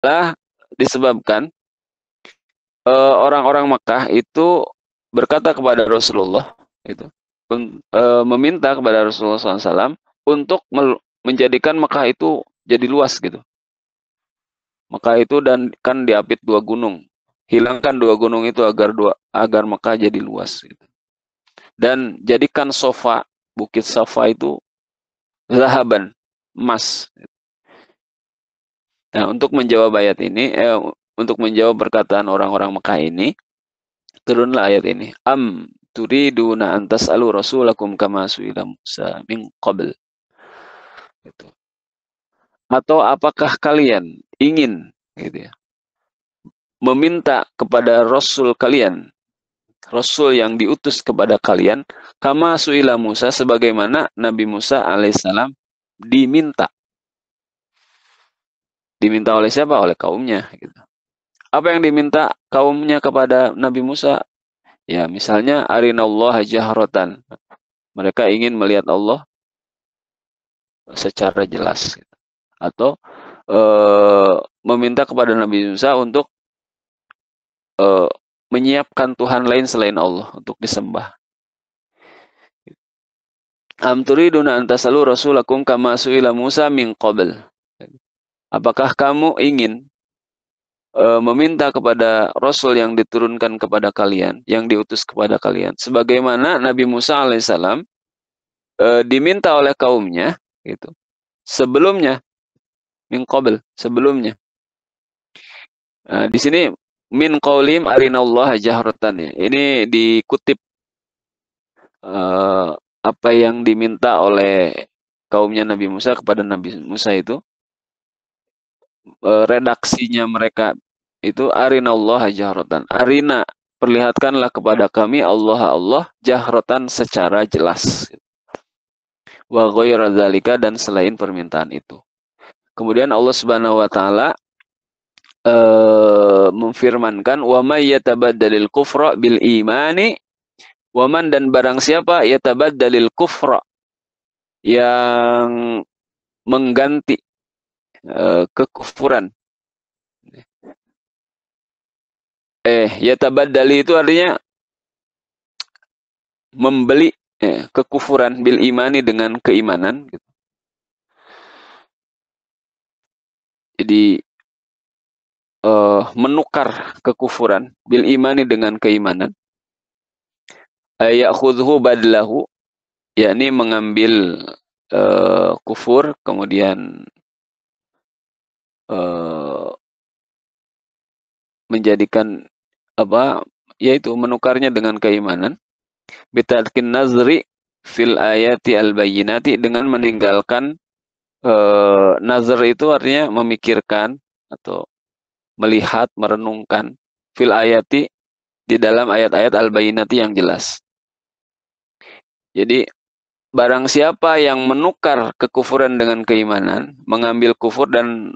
lah disebabkan orang-orang Makkah itu berkata kepada Rasulullah itu meminta kepada Rasulullah SAW untuk menjadikan Makkah itu jadi luas gitu. Makkah itu dan kan diapit 2 gunung. Hilangkan 2 gunung itu agar Makkah jadi luas gitu. Dan jadikan Sofa, Bukit Safa itu zahaban, emas. Nah, untuk menjawab ayat ini, untuk menjawab perkataan orang-orang Mekah ini, turunlah ayat ini. Am turiduna an tas'alu rasulakum kama su'ila Musa min qabl. Gitu. Atau apakah kalian ingin gitu ya, meminta kepada Rasul kalian, Rasul yang diutus kepada kalian, kama su'ila Musa, sebagaimana Nabi Musa alaihissalam diminta. Diminta oleh siapa? Oleh kaumnya. Gitu. Apa yang diminta kaumnya kepada Nabi Musa? Ya, misalnya arinallaha jahratan. Mereka ingin melihat Allah secara jelas. Gitu. Atau meminta kepada Nabi Musa untuk menyiapkan Tuhan lain selain Allah untuk disembah. Am turiduna an tasalu rasulakum kama su'ila Musa min qabl. Apakah kamu ingin meminta kepada Rasul yang diturunkan kepada kalian, yang diutus kepada kalian, sebagaimana Nabi Musa alaihissalam diminta oleh kaumnya, gitu. Sebelumnya, min qabl, sebelumnya. Di sini min qaulim arinallaha jahratan ya. Ini dikutip apa yang diminta oleh kaumnya Nabi Musa kepada Nabi Musa itu, redaksinya mereka itu arinallaha jahratan. Arina, perlihatkanlah kepada kami Allah jahratan secara jelas. Wa ghairu dzalika, dan selain permintaan itu. Kemudian Allah Subhanahu wa taala memfirmankan wa may yatabaddalil kufra bil imani, waman, dan barang siapa yatabaddalil kufra, yang mengganti kekufuran. Yatabaddali itu artinya membeli kekufuran bil imani, dengan keimanan gitu. Jadi menukar kekufuran bil imani dengan keimanan. Ya'khudhu badlahu, yakni mengambil kufur kemudian menjadikan apa, yaitu menukarnya dengan keimanan. Bitarkin nazri fil ayati al-bayyinati, dengan meninggalkan nazar itu artinya memikirkan atau melihat, merenungkan fil ayati, di dalam ayat-ayat al-bayyinati yang jelas. Jadi barang siapa yang menukar kekufuran dengan keimanan, mengambil kufur dan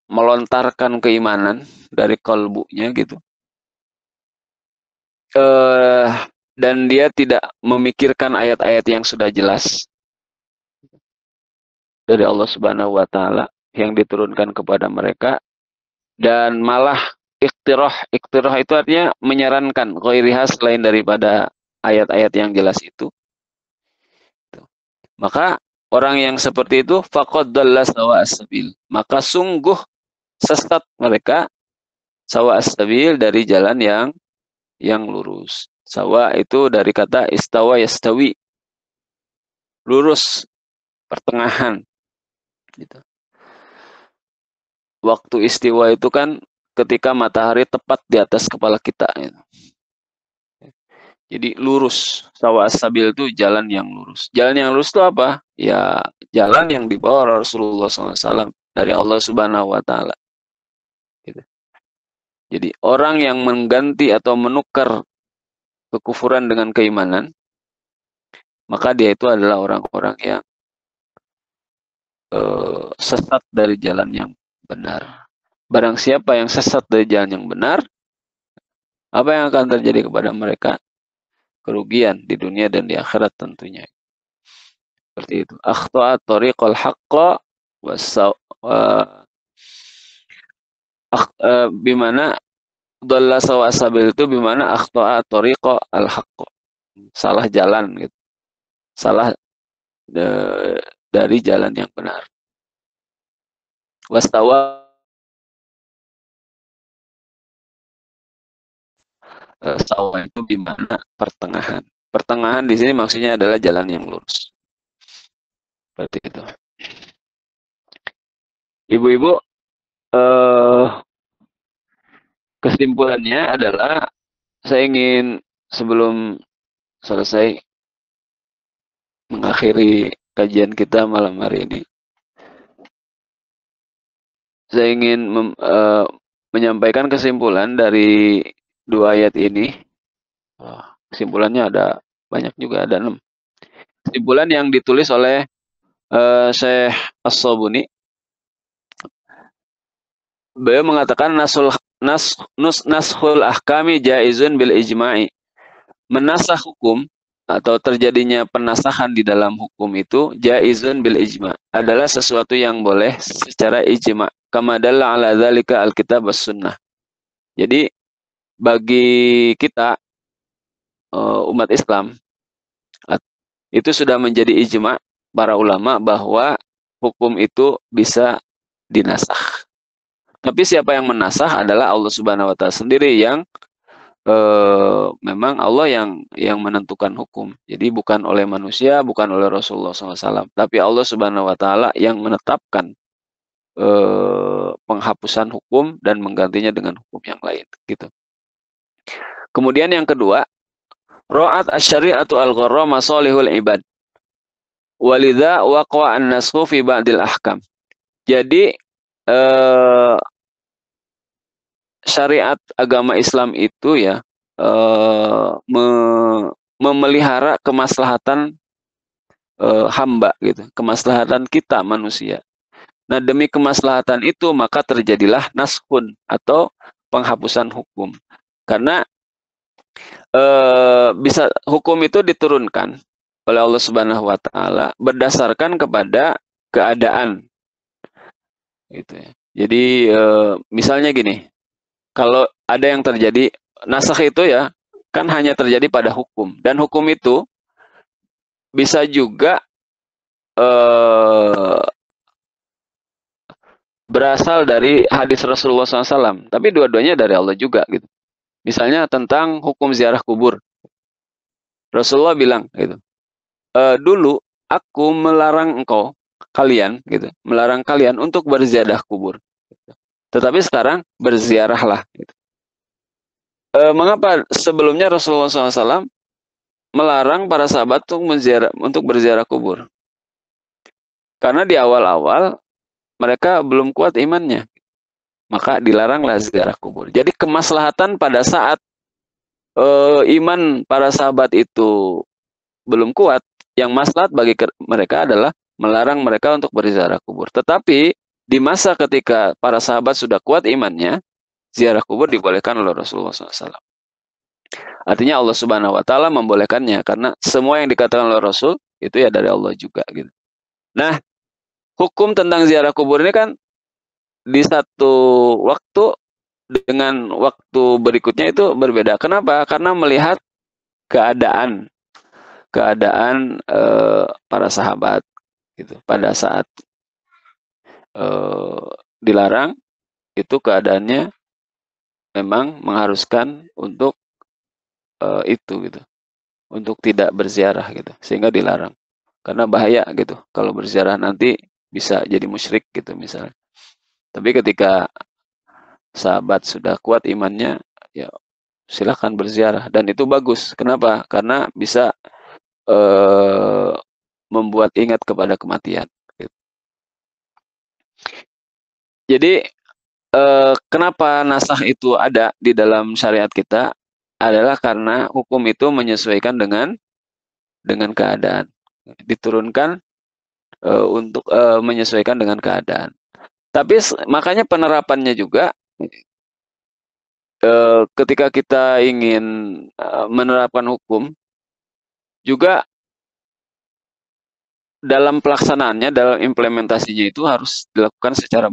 melontarkan keimanan dari kalbunya gitu, dan dia tidak memikirkan ayat-ayat yang sudah jelas dari Allah Subhanahu wa taala yang diturunkan kepada mereka, dan malah iktirah itu artinya menyarankan ghairiha, selain daripada ayat-ayat yang jelas itu. Maka orang yang seperti itu faqad dalla sawa'as sabil, maka sungguh sesat mereka, sawa'as sabil, dari jalan yang lurus. Sawa itu dari kata istawa yastawi, lurus, pertengahan gitu. Waktu istiwa itu kan ketika matahari tepat di atas kepala kita gitu. Jadi lurus, sawa'as sabil itu jalan yang lurus. Jalan yang lurus itu apa? Ya jalan yang dibawa Rasulullah SAW dari Allah Subhanahu wa taala. Gitu. Jadi orang yang mengganti atau menukar kekufuran dengan keimanan, maka dia itu adalah orang-orang yang sesat dari jalan yang benar. Barang siapa yang sesat dari jalan yang benar, apa yang akan terjadi kepada mereka? Kerugian di dunia dan di akhirat tentunya. Seperti itu. Akhta'a tariqal haqqa bimana dhalla sawa sabil itu bimana akhta'a tariqa al-haqq. Salah jalan gitu. Salah dari jalan yang benar. Wastawa sawa itu bimana pertengahan. Pertengahan di sini maksudnya adalah jalan yang lurus. Seperti itu. Ibu-ibu, kesimpulannya adalah saya ingin sebelum selesai mengakhiri kajian kita malam hari ini, saya ingin menyampaikan kesimpulan dari dua ayat ini. Kesimpulannya ada banyak juga, ada 6. Kesimpulan yang ditulis oleh Syekh As-Sabuni. Beliau mengatakan nashul ahkami jaizun bil ijma'i. Menasah hukum atau terjadinya penasahan di dalam hukum itu jaizun bil ijma' adalah sesuatu yang boleh secara ijma'. Kama dalla ala dzalika alkitab was sunnah. Jadi bagi kita umat Islam itu sudah menjadi ijma' para ulama bahwa hukum itu bisa dinasah. Tapi siapa yang menasah adalah Allah Subhanahu wa taala sendiri yang memang Allah yang menentukan hukum. Jadi bukan oleh manusia, bukan oleh Rasulullah SAW, tapi Allah Subhanahu wa taala yang menetapkan penghapusan hukum dan menggantinya dengan hukum yang lain, gitu. Kemudian yang kedua, ra'at asy-syari'atu al-gharra masalihul ibad. Walidha waqa'a an-nasxu fi ba'dil ahkam. Jadi syariat agama Islam itu ya memelihara kemaslahatan hamba gitu, kemaslahatan kita manusia. Nah, demi kemaslahatan itu maka terjadilah naskhun atau penghapusan hukum. Karena bisa hukum itu diturunkan oleh Allah Subhanahu wa taala berdasarkan kepada keadaan. Gitu ya. Jadi misalnya gini, kalau ada yang terjadi nasakh itu ya kan hanya terjadi pada hukum, dan hukum itu bisa juga berasal dari hadis Rasulullah SAW, tapi dua-duanya dari Allah juga gitu. Misalnya tentang hukum ziarah kubur, Rasulullah bilang gitu, dulu aku melarang kalian gitu, melarang kalian untuk berziarah kubur, gitu. Tetapi sekarang berziarahlah. Gitu. Mengapa sebelumnya Rasulullah SAW melarang para sahabat untuk berziarah kubur? Karena di awal-awal mereka belum kuat imannya, maka dilaranglah ziarah kubur. Jadi kemaslahatan pada saat iman para sahabat itu belum kuat, yang maslahat bagi mereka adalah melarang mereka untuk berziarah kubur. Tetapi di masa ketika para sahabat sudah kuat imannya, ziarah kubur dibolehkan oleh Rasulullah SAW. Artinya Allah Subhanahu wa taala membolehkannya karena semua yang dikatakan oleh Rasul itu ya dari Allah juga gitu. Nah, hukum tentang ziarah kubur ini kan di satu waktu dengan waktu berikutnya itu berbeda. Kenapa? Karena melihat keadaan para sahabat gitu. Pada saat dilarang itu keadaannya memang mengharuskan untuk itu gitu, untuk tidak berziarah gitu, sehingga dilarang karena bahaya gitu kalau berziarah nanti bisa jadi musyrik gitu misalnya. Tapi ketika sahabat sudah kuat imannya, ya silahkan berziarah dan itu bagus. Kenapa? Karena bisa membuat ingat kepada kematian. Gitu. Jadi kenapa nasakh itu ada di dalam syariat kita adalah karena hukum itu menyesuaikan dengan keadaan, diturunkan untuk menyesuaikan dengan keadaan. Tapi makanya penerapannya juga ketika kita ingin menerapkan hukum juga dalam pelaksanaannya, dalam implementasinya itu harus dilakukan secara